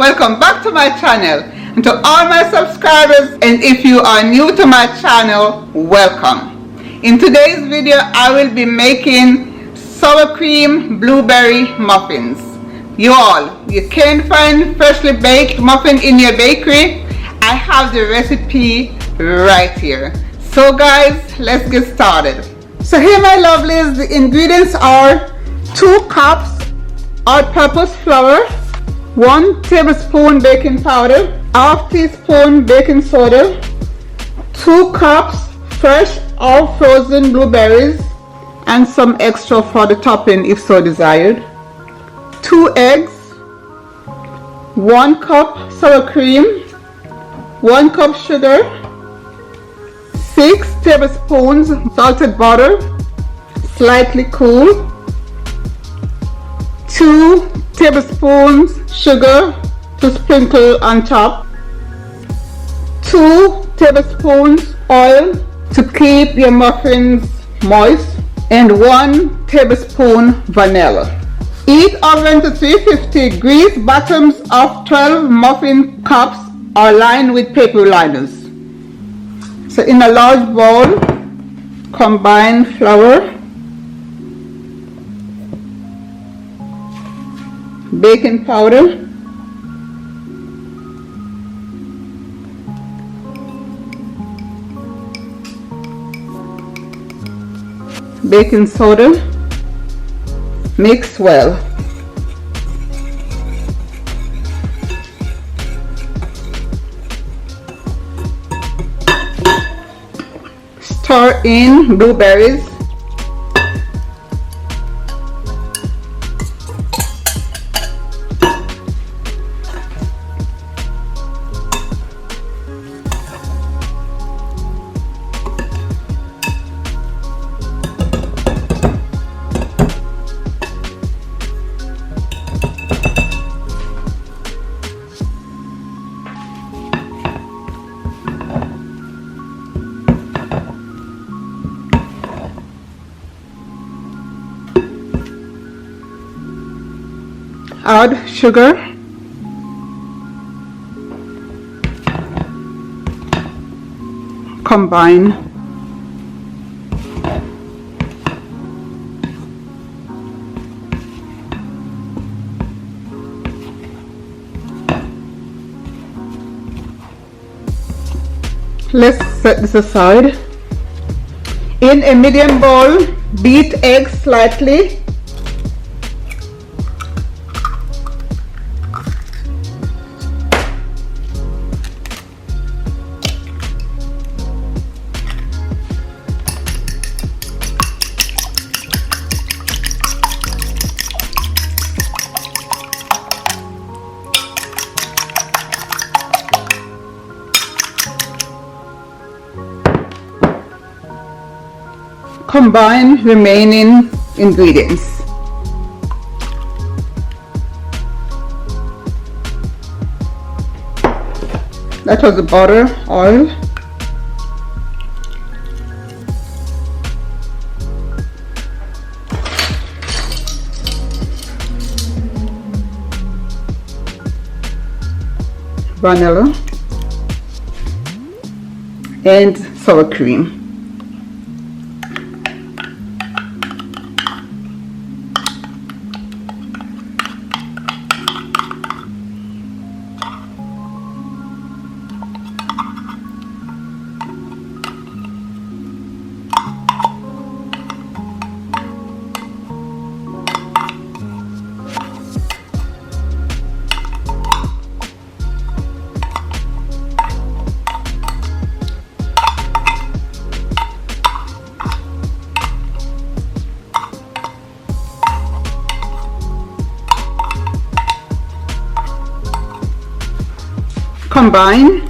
welcome back to my channel, and to all my subscribers, and if you are new to my channel, welcome. In today's video I will be making sour cream blueberry muffins. You can find freshly baked muffin in your bakery. I have the recipe right here. So guys, let's get started. So here, my lovelies, the ingredients are 2 cups all-purpose flour, 1 tablespoon baking powder, ½ teaspoon baking soda, 2 cups fresh or frozen blueberries, and some extra for the topping if so desired, 2 eggs, 1 cup sour cream, 1 cup sugar, 6 tablespoons salted butter, slightly cool, 2 tablespoons sugar to sprinkle on top, 2 tablespoons oil to keep your muffins moist, and 1 tablespoon vanilla. Heat oven to 350. Grease bottoms of 12 muffin cups are lined with paper liners. So in a large bowl, combine flour, baking powder, baking soda, mix well. Stir in blueberries, add sugar, combine, let's set this aside. In a medium bowl, beat eggs slightly, combine remaining ingredients. That was the butter, oil, vanilla, and sour cream. Combine,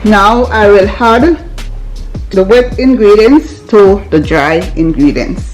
Now I will add the wet ingredients to the dry ingredients.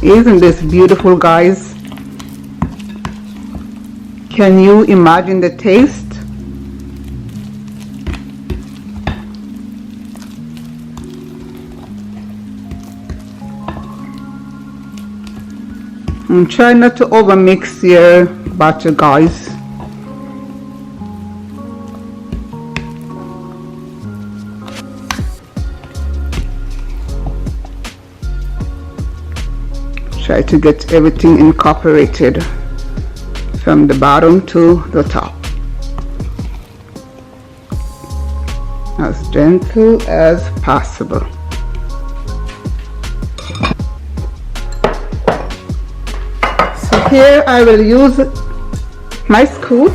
Isn't this beautiful, guys? Can you imagine the taste? And try not to overmix your batter, guys. Try to get everything incorporated from the bottom to the top, as gentle as possible. So here I will use my scoop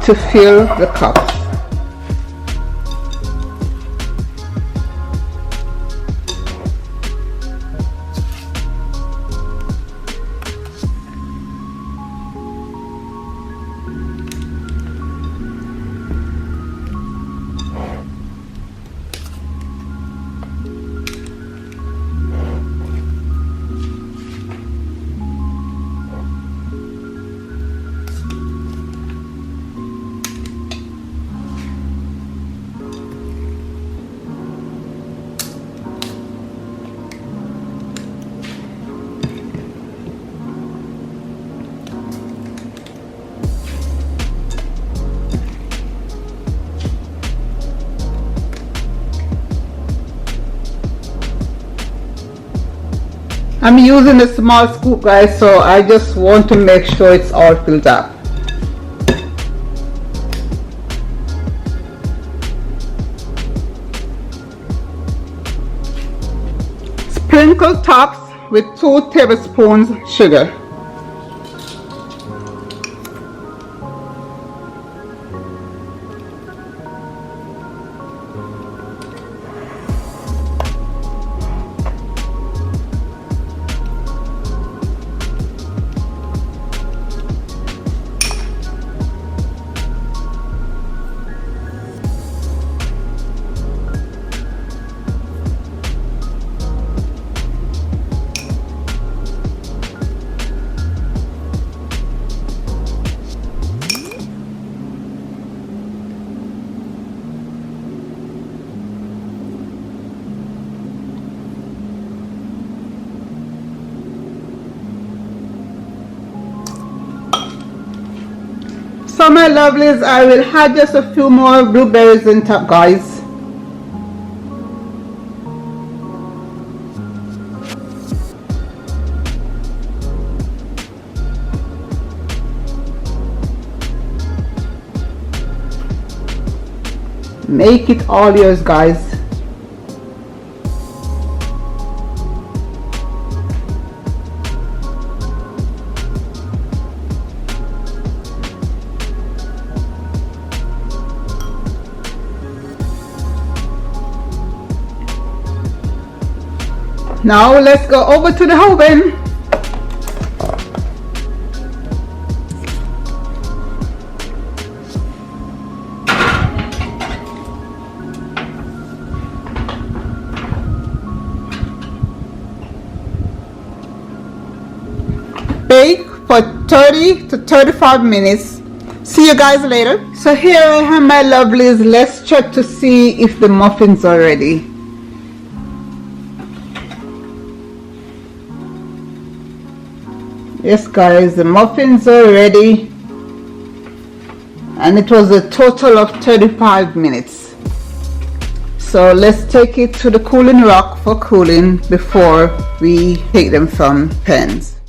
to fill the cups. I'm using a small scoop, guys, so I just want to make sure it's all filled up. Sprinkle tops with 2 tablespoons sugar. So my lovelies, I will add just a few more blueberries in top, guys. Make it all yours, guys. Now let's go over to the oven. Bake for 30 to 35 minutes. See you guys later. So here I have my lovelies. Let's check to see if the muffins are ready. Yes guys, the muffins are ready. and it was a total of 35 minutes. So let's take it to the cooling rack for cooling before we take them from pens.